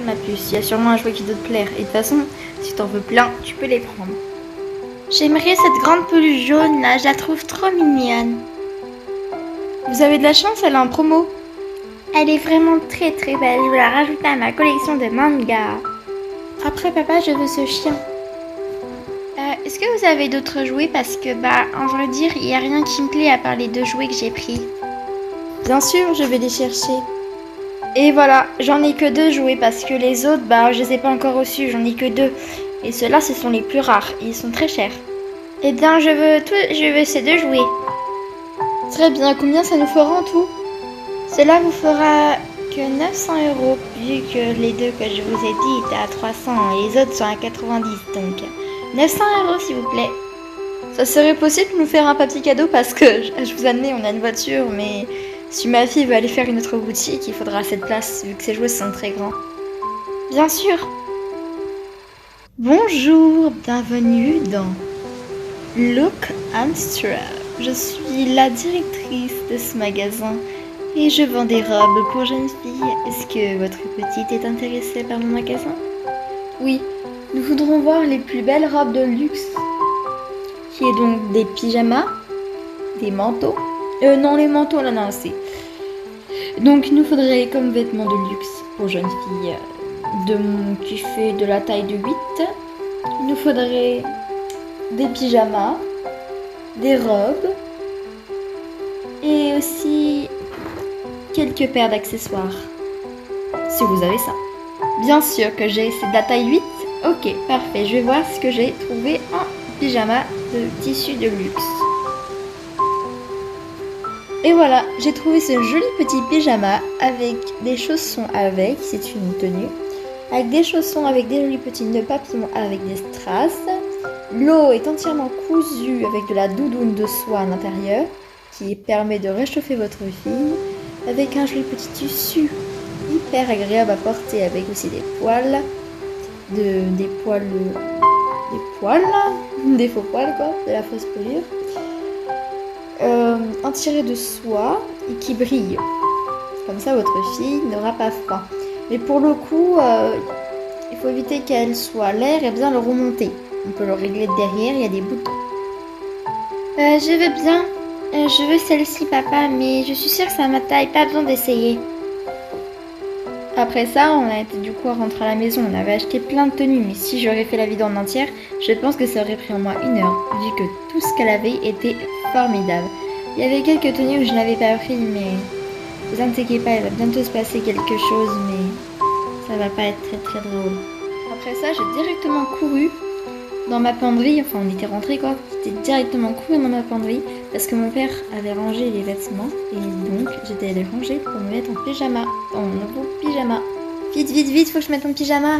Ma puce, il y a sûrement un jouet qui doit te plaire. Et de toute façon, si t'en veux plein, tu peux les prendre. J'aimerais cette grande peluche jaune là, je la trouve trop mignonne. Vous avez de la chance, elle est en promo. Elle est vraiment très très belle, je vais la rajouter à ma collection de mangas. Après papa, je veux ce chien. Est-ce que vous avez d'autres jouets? Parce que en vrai dire, il n'y a rien qui me plaît à part les 2 jouets que j'ai pris. Bien sûr, je vais les chercher. Et voilà, j'en ai que 2 jouets parce que les autres, je les ai pas encore reçus, j'en ai que 2. Et ceux-là, ce sont les plus rares, ils sont très chers. Eh bien, je veux ces 2 jouets. Très bien, combien ça nous fera en tout? Cela vous fera que 900 €, vu que les 2 que je vous ai dit étaient à 300 et les autres sont à 90, donc 900 € s'il vous plaît. Ça serait possible de nous faire un papier cadeau parce que je vous admets, on a une voiture, mais si ma fille veut aller faire une autre boutique, il faudra assez de place vu que ces jouets sont très grands. Bien sûr. Bonjour, bienvenue dans Look Amstrad. Je suis la directrice de ce magasin et je vends des robes pour jeunes filles. Est-ce que votre petite est intéressée par mon magasin? Oui, nous voudrons voir les plus belles robes de luxe, qui est donc des pyjamas, des manteaux. Non, les manteaux, là, non, c'est... Donc, il nous faudrait comme vêtements de luxe pour jeunes filles qui fait de la taille de 8. Il nous faudrait des pyjamas, des robes et aussi quelques paires d'accessoires, si vous avez ça. Bien sûr que j'ai, c'est de la taille 8. Ok, parfait, je vais voir ce que j'ai trouvé en pyjama de tissu de luxe. Et voilà, j'ai trouvé ce joli petit pyjama avec des chaussons avec, c'est une tenue, avec des chaussons avec des jolis petits nœuds papillons avec des strass. L'eau est entièrement cousue avec de la doudoune de soie à l'intérieur qui permet de réchauffer votre fille, avec un joli petit tissu hyper agréable à porter avec aussi des poils, des faux poils quoi, de la fausse pelure. Un tiret de soie et qui brille. Comme ça, votre fille n'aura pas froid. Mais pour le coup, il faut éviter qu'elle soit l'air et bien le remonter. On peut le régler derrière, il y a des boutons. Je veux bien. Je veux celle-ci, papa, mais je suis sûre que c'est à ma taille, pas besoin d'essayer. Après ça, on a été du coup à rentrer à la maison. On avait acheté plein de tenues, mais si j'aurais fait la vidéo en entière, je pense que ça aurait pris au moins 1 heure, vu que tout ce qu'elle avait était formidable. Il y avait quelques tenues où je n'avais pas pris, mais vous inquiétez pas, il va bientôt se passer quelque chose, mais ça va pas être très très drôle. Après ça, j'ai directement couru dans ma penderie, enfin on était rentrés quoi, j'étais directement couru dans ma penderie parce que mon père avait rangé les vêtements et donc j'étais allée ranger pour me mettre en pyjama, en nouveau pyjama. Vite, vite, vite, faut que je mette mon pyjama.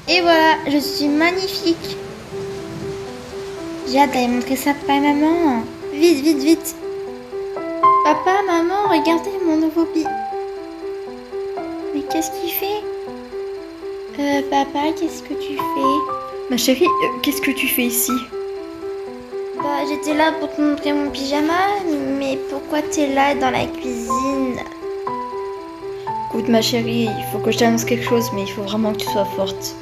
Et voilà, je suis magnifique. J'ai hâte d'aller montrer ça à papa et maman. Vite, vite, vite. Papa, maman, regardez mon nouveau Mais qu'est-ce qu'il fait? Papa, qu'est-ce que tu fais? Ma chérie, qu'est-ce que tu fais ici? J'étais là pour te montrer mon pyjama, mais pourquoi t'es là dans la cuisine? Écoute ma chérie, il faut que je t'annonce quelque chose, mais il faut vraiment que tu sois forte.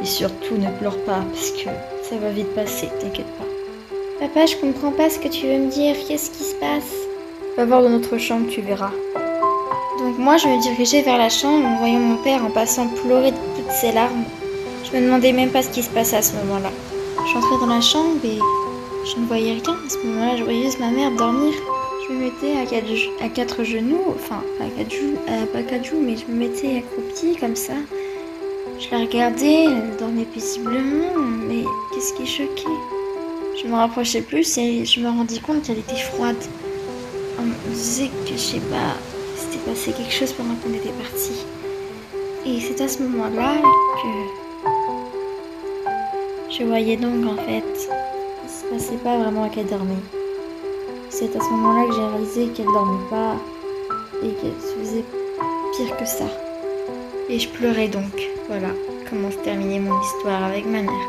Et surtout, ne pleure pas, parce que ça va vite passer, t'inquiète pas. Papa, je comprends pas ce que tu veux me dire, qu'est-ce qui se passe? Va voir dans notre chambre, tu verras. Donc moi, je me dirigeais vers la chambre en voyant mon père en passant pleurer de toutes ses larmes. Je me demandais même pas ce qui se passait à ce moment-là. Je rentrais dans la chambre et je ne voyais rien. À ce moment-là, je voyais juste ma mère dormir. Je me mettais à quatre genoux, enfin pas quatre genoux, mais je me mettais accroupie comme ça. Je la regardais, elle dormait paisiblement, mais qu'est-ce qui choquait? Je me rapprochais plus et je me rendis compte qu'elle était froide. On me disait que, je sais pas, s'était passé quelque chose pendant qu'on était partis. Et c'est à ce moment-là que je voyais donc en fait, il se passait pas vraiment qu'elle dormait. C'est à ce moment-là que j'ai réalisé qu'elle dormait pas et qu'elle se faisait pire que ça. Et je pleurais donc. Voilà comment se terminait mon histoire avec ma mère.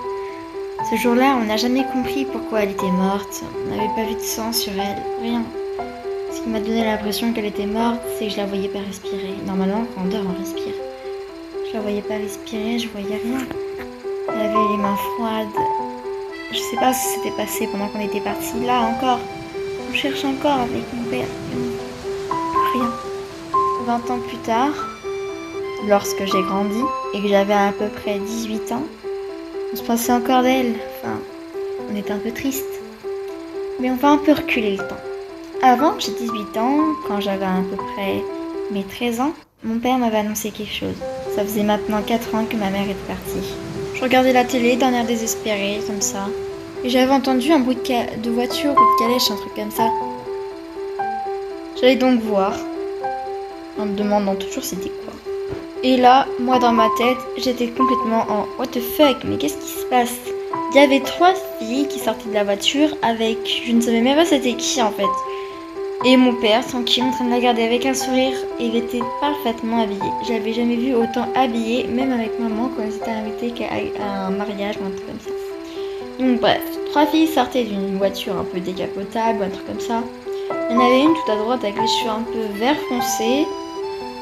Ce jour-là, on n'a jamais compris pourquoi elle était morte. On n'avait pas vu de sang sur elle, rien. Ce qui m'a donné l'impression qu'elle était morte, c'est que je la voyais pas respirer. Normalement, quand on dort, on respire. Je la voyais pas respirer, je voyais rien. Elle avait les mains froides. Je sais pas ce qui s'était passé pendant qu'on était partis. Là encore, on cherche encore avec mon père. Rien. 20 ans plus tard, lorsque j'ai grandi et que j'avais à peu près 18 ans, on se pensait encore d'elle. Enfin, on était un peu triste. Mais on va un peu reculer le temps. Avant que j'ai 18 ans, quand j'avais à peu près mes 13 ans, mon père m'avait annoncé quelque chose. Ça faisait maintenant 4 ans que ma mère était partie. Je regardais la télé d'un air désespéré, comme ça. Et j'avais entendu un bruit de voiture ou de calèche, un truc comme ça. J'allais donc voir, en me demandant toujours c'était quoi. Et là, moi dans ma tête, j'étais complètement en what the fuck, mais qu'est-ce qui se passe? Il y avait 3 filles qui sortaient de la voiture avec, je ne savais même pas c'était qui en fait. Et mon père, tranquille, en train de la garder avec un sourire, et il était parfaitement habillé. Je l'avais jamais vu autant habillé, même avec maman quand elle s'était invitée à un mariage ou un truc comme ça. Donc bref, 3 filles sortaient d'une voiture un peu décapotable, un truc comme ça. Il y en avait une tout à droite avec les cheveux un peu vert foncé,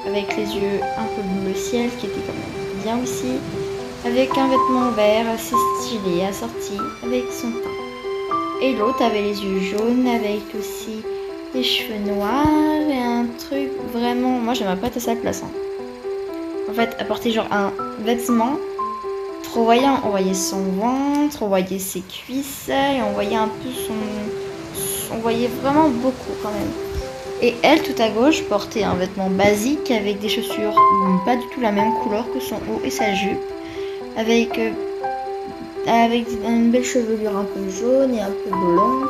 avec les yeux un peu bleu ciel, qui était quand même bien aussi, avec un vêtement vert assez stylé, assorti, avec son teint. Et l'autre avait les yeux jaunes, avec aussi des cheveux noirs et un truc vraiment... Moi, j'aimerais pas être à sa place. Hein. En fait, elle portait genre un vêtement trop voyant. On voyait son ventre, on voyait ses cuisses et on voyait un peu son... On voyait vraiment beaucoup quand même. Et elle, tout à gauche, portait un vêtement basique avec des chaussures pas du tout la même couleur que son haut et sa jupe. Avec une belle chevelure un peu jaune et un peu blonde.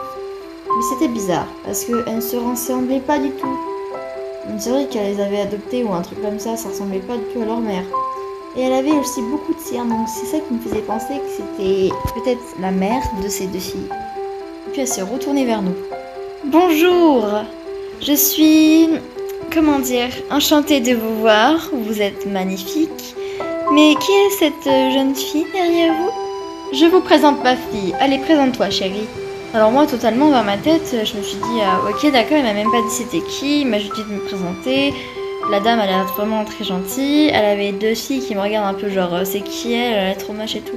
Mais c'était bizarre, parce qu'elles ne se ressemblaient pas du tout. On dirait qu'elle les avait adoptées ou un truc comme ça ressemblait pas du tout à leur mère. Et elle avait aussi beaucoup de cernes, donc c'est ça qui me faisait penser que c'était peut-être la mère de ces 2 filles. Et puis elle s'est retournée vers nous. Bonjour, je suis, comment dire, enchantée de vous voir, vous êtes magnifique. Mais qui est cette jeune fille derrière vous? Je vous présente ma fille, allez présente-toi chérie. Alors moi, totalement dans ma tête, je me suis dit, ok d'accord, il m'a même pas dit c'était qui, il m'a juste dit de me présenter. La dame, elle a l'air vraiment très gentille, elle avait 2 filles qui me regardent un peu genre, c'est qui elle est trop moche et tout.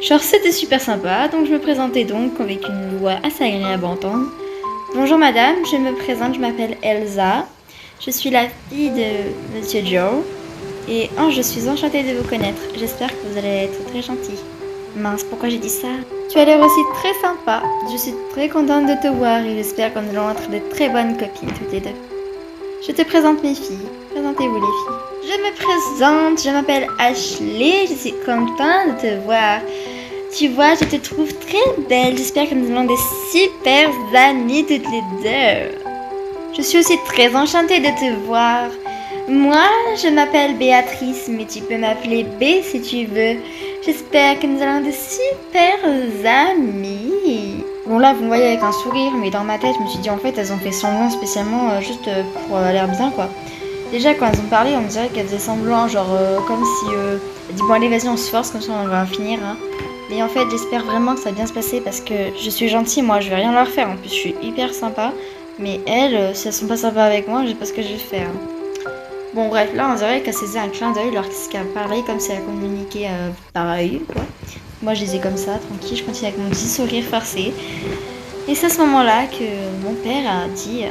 Genre c'était super sympa, donc je me présentais donc avec une voix assez agréable à entendre. Bonjour madame, je me présente, je m'appelle Elsa, je suis la fille de Monsieur Joe, et je suis enchantée de vous connaître, j'espère que vous allez être très gentil. Mince, pourquoi j'ai dit ça? Tu as l'air aussi très sympa. Je suis très contente de te voir et j'espère que nous allons être de très bonnes copines toutes les 2. Je te présente mes filles. Présentez-vous les filles. Je me présente, je m'appelle Ashley, je suis contente de te voir. Tu vois, je te trouve très belle. J'espère que nous allons des super amies toutes les 2. Je suis aussi très enchantée de te voir. Moi, je m'appelle Béatrice, mais tu peux m'appeler B si tu veux. J'espère que nous allons de super amis. Bon là, vous me voyez avec un sourire, mais dans ma tête, je me suis dit en fait, elles ont fait semblant spécialement juste pour l'air bien quoi. Déjà, quand elles ont parlé, on me dirait qu'elles faisaient semblant, genre comme si... elles disent bon allez, vas-y, on se force, comme ça on va finir. Hein. Et en fait, j'espère vraiment que ça va bien se passer parce que je suis gentille, moi, je vais rien leur faire. En plus, je suis hyper sympa. Mais elles, si elles sont pas sympas avec moi, je sais pas ce que je vais faire. Bon bref, là on dirait qu'elle se faisait un clin d'œil lorsqu'elle parlait comme si elle communiquait par œil, quoi. Moi je disais comme ça, tranquille, je continue avec mon petit sourire farcé. Et c'est à ce moment-là que mon père a dit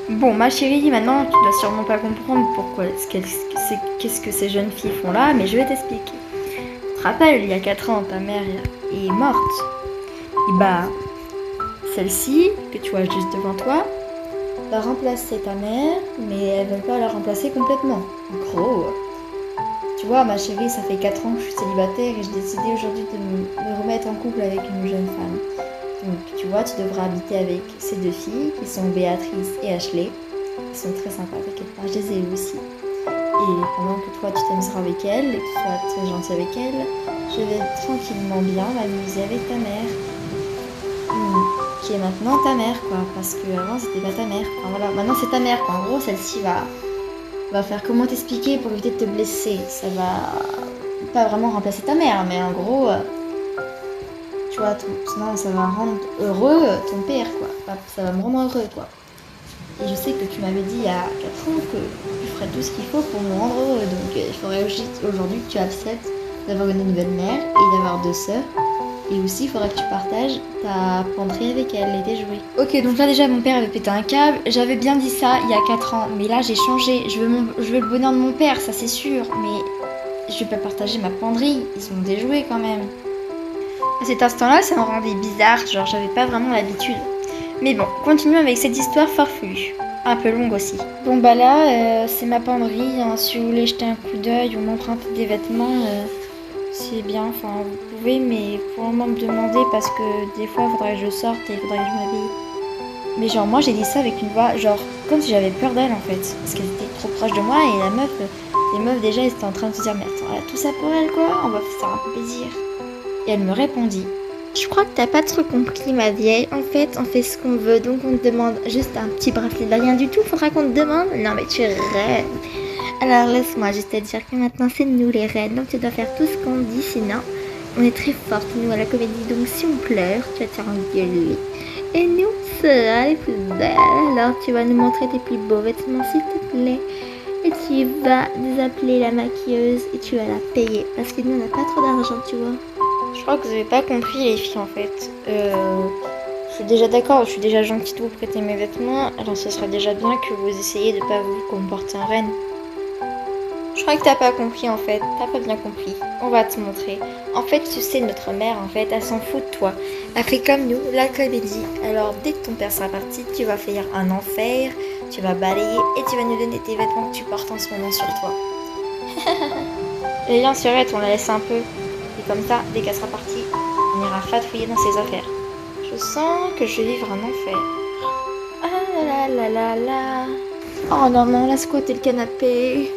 bon ma chérie, maintenant tu dois sûrement pas comprendre pourquoi, qu'est-ce que ces jeunes filles font là, mais je vais t'expliquer. Tu te rappelles, il y a 4 ans, ta mère est morte. Et bah, celle-ci, que tu vois juste devant toi, va remplacer ta mère, mais elle ne veut pas la remplacer complètement. En gros, tu vois, ma chérie, ça fait 4 ans que je suis célibataire et j'ai décidé aujourd'hui de me remettre en couple avec une jeune femme. Donc, tu vois, tu devras habiter avec ces 2 filles qui sont Béatrice et Ashley. Elles sont très sympas, t'inquiète pas, je les ai eues aussi. Et pendant que toi, tu t'amuseras avec elles et que tu sois très gentil avec elles, je vais tranquillement bien m'amuser avec ta mère. Qui est maintenant ta mère quoi, parce que avant c'était pas ta mère. Enfin voilà, maintenant c'est ta mère quoi. En gros, celle-ci va faire comment t'expliquer pour éviter de te blesser. Ça va pas vraiment remplacer ta mère, mais en gros, tu vois, sinon ça va rendre heureux ton père quoi. Ça va me rendre heureux quoi. Et je sais que tu m'avais dit il y a 4 ans que tu ferais tout ce qu'il faut pour me rendre heureux. Donc il faudrait aujourd'hui que tu acceptes d'avoir une nouvelle mère et d'avoir 2 sœurs. Et aussi, il faudra que tu partages ta penderie avec elle et tes jouets. Ok, donc là déjà, mon père avait pété un câble. J'avais bien dit ça il y a 4 ans. Mais là, j'ai changé. Je veux le bonheur de mon père, ça c'est sûr. Mais je vais pas partager ma penderie. Ils ont des jouets quand même. À cet instant-là, ça me rendait bizarre. Genre, j'avais pas vraiment l'habitude. Mais bon, continuons avec cette histoire farfelue. Un peu longue aussi. Bon bah là, c'est ma penderie. Hein. Si vous voulez jeter un coup d'œil ou m'emprunter des vêtements... c'est bien, enfin vous pouvez, mais pour le moment me demander parce que des fois il faudrait que je sorte et il faudrait que je m'habille. Mais genre moi j'ai dit ça avec une voix, genre comme si j'avais peur d'elle en fait, parce qu'elle était trop proche de moi et les meufs déjà elles étaient en train de se dire mais attends, elle a tout ça pour elle quoi, on va faire un peu plaisir. Et elle me répondit, je crois que t'as pas trop compris ma vieille, en fait on fait ce qu'on veut, donc on te demande juste un petit bracelet de rien du tout, faudra qu'on te demande, non mais tu rêves. Alors laisse-moi juste te dire que maintenant c'est nous les reines, donc tu dois faire tout ce qu'on dit, sinon on est très fortes nous à la comédie, donc si on pleure, tu vas te faire engueuler. Et nous, sera les plus belles, alors tu vas nous montrer tes plus beaux vêtements s'il te plaît. Et tu vas nous appeler la maquilleuse et tu vas la payer, parce que nous on n'a pas trop d'argent, tu vois. Je crois que vous avez pas compris les filles en fait. Je suis déjà d'accord, je suis déjà gentille de vous prêter mes vêtements, alors ce sera déjà bien que vous essayiez de pas vous comporter en reine. Je crois que t'as pas compris en fait, t'as pas bien compris. On va te montrer. En fait, tu sais, notre mère, en fait, elle s'en fout de toi. Elle fait comme nous, la comédie. Alors, dès que ton père sera parti, tu vas faire un enfer, tu vas balayer et tu vas nous donner tes vêtements que tu portes en ce moment sur toi. Et bien sûr, on la laisse un peu. Et comme ça, dès qu'elle sera partie, on ira fatouiller dans ses affaires. Je sens que je vais vivre un enfer. Ah là là là là. Oh non, non, laisse squatter le canapé.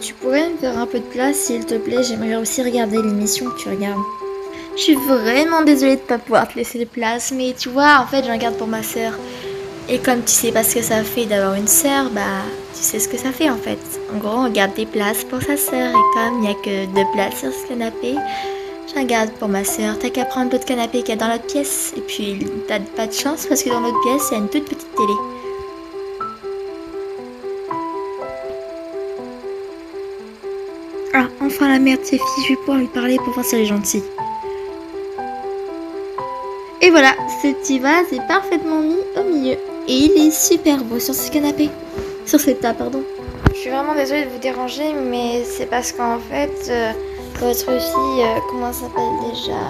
Tu pourrais me faire un peu de place s'il te plaît, j'aimerais aussi regarder l'émission que tu regardes. Je suis vraiment désolée de pas pouvoir te laisser de place, mais tu vois, en fait, je regarde pour ma sœur. Et comme tu sais pas ce que ça fait d'avoir une sœur, bah, tu sais ce que ça fait en fait. En gros, on regarde des places pour sa sœur, et comme il n'y a que 2 places sur ce canapé, je regarde pour ma sœur. T'as qu'à prendre l'autre canapé qu'il y a dans l'autre pièce, et puis t'as pas de chance parce que dans l'autre pièce, il y a une toute petite télé. Ah, enfin la merde, c'est fille, je vais pouvoir lui parler pour voir si elle est gentille. Et voilà, ce petit vase est parfaitement mis au milieu. Et il est super beau sur ce canapé. Sur cette table, pardon. Je suis vraiment désolée de vous déranger, mais c'est parce qu'en fait, votre fille, comment elle s'appelle déjà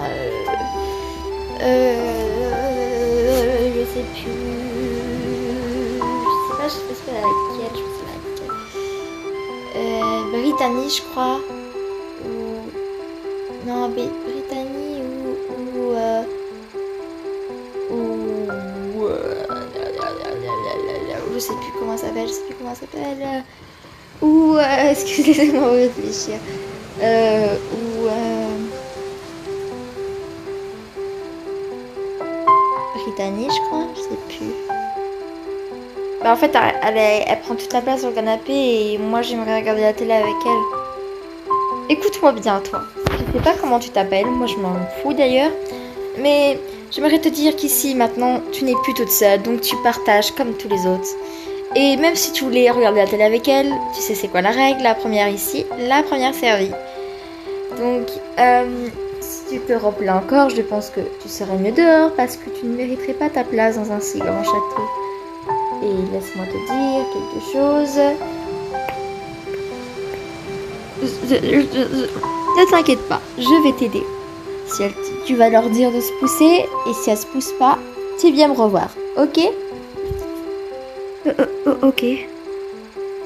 je sais plus. Je sais pas laquelle, je sais pas laquelle. Brittany, je crois. Ou... Non, Brittany je sais plus comment ça s'appelle, excusez-moi de réfléchir, Brittany, je crois, je sais plus. Bah en fait, elle prend toute la place sur le canapé et moi j'aimerais regarder la télé avec elle. Écoute-moi bien, toi. Je sais pas comment tu t'appelles, moi je m'en fous d'ailleurs, mais j'aimerais te dire qu'ici, maintenant, tu n'es plus toute seule, donc tu partages comme tous les autres. Et même si tu voulais regarder la télé avec elle, tu sais c'est quoi la règle, la première ici, la première servie. Donc, si tu te replais encore, je pense que tu serais mieux dehors, parce que tu ne mériterais pas ta place dans un si grand château. Et laisse-moi te dire quelque chose. Ne t'inquiète pas, je vais t'aider. Si tu vas leur dire de se pousser, et si elle se pousse pas, tu viens me revoir, ok? Ok.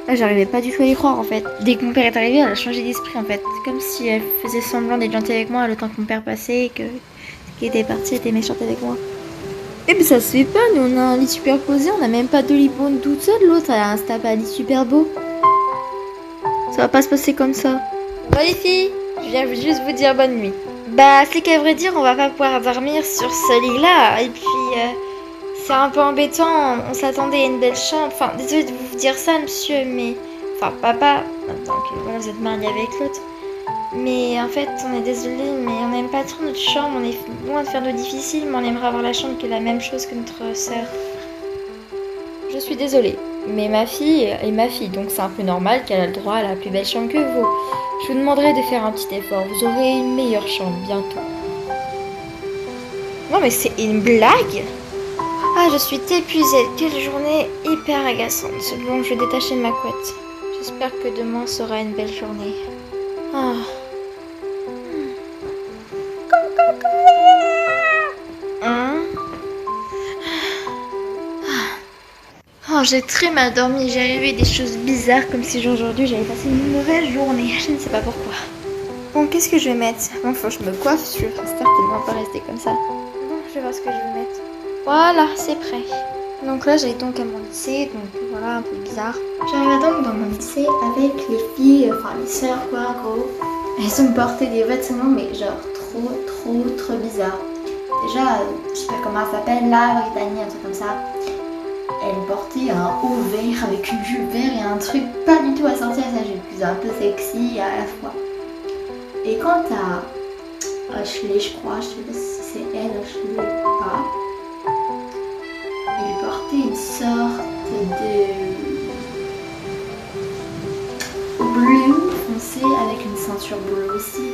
Là, j'arrivais pas du tout à y croire en fait. Dès que mon père est arrivé, elle a changé d'esprit en fait. C'est comme si elle faisait semblant d'être gentille avec moi le temps que mon père passait et qu'elle était partie, elle était méchante avec moi. Et puis ça se fait pas, nous on a un lit superposé, on a même pas 2 lits pour une toute seule, l'autre elle a un un lit super beau. Ça va pas se passer comme ça. Bon les filles, je viens juste vous dire bonne nuit. Bah c'est qu'à vrai dire on va pas pouvoir dormir sur ce lit là, et puis c'est un peu embêtant, on s'attendait à une belle chambre, enfin désolée de vous dire ça monsieur, mais... Enfin papa, maintenant que voilà, vous êtes marié avec l'autre. Mais en fait, on est désolé, mais on n'aime pas trop notre chambre. On est loin de faire de difficile, mais on aimerait avoir la chambre qui est la même chose que notre sœur. Je suis désolée, mais ma fille est ma fille, donc c'est un peu normal qu'elle a le droit à la plus belle chambre que vous. Je vous demanderai de faire un petit effort, vous aurez une meilleure chambre bientôt. Non mais c'est une blague? Ah, je suis épuisée, quelle journée hyper agaçante. Bon, je vais détacher ma couette. J'espère que demain sera une belle journée. Ah. Hein? Oh, j'ai très mal dormi, j'ai rêvé des choses bizarres comme si aujourd'hui j'avais passé une mauvaise journée. Je ne sais pas pourquoi. Bon, qu'est-ce que je vais mettre? Bon, faut que je me coiffe, je vais certainement pas rester comme ça. Bon, je vais voir ce que je vais mettre. Voilà, c'est prêt. Donc là, j'allais donc à mon lycée, donc voilà, un peu bizarre. J'arrivais donc dans mon lycée avec les filles, enfin les sœurs quoi, en gros. Elles ont porté des vêtements, mais genre trop bizarres. Déjà, je sais pas comment elle s'appelle, là, Brittany, un truc comme ça. Elle portait un haut vert avec une jupe vert et un truc pas du tout assorti à sa jupe. C'est un peu sexy à la fois. Et quant à Ashley, je crois, je sais pas si c'est elle, Ashley ou pas. Elle portait une sorte de bleu foncé avec une ceinture bleue aussi.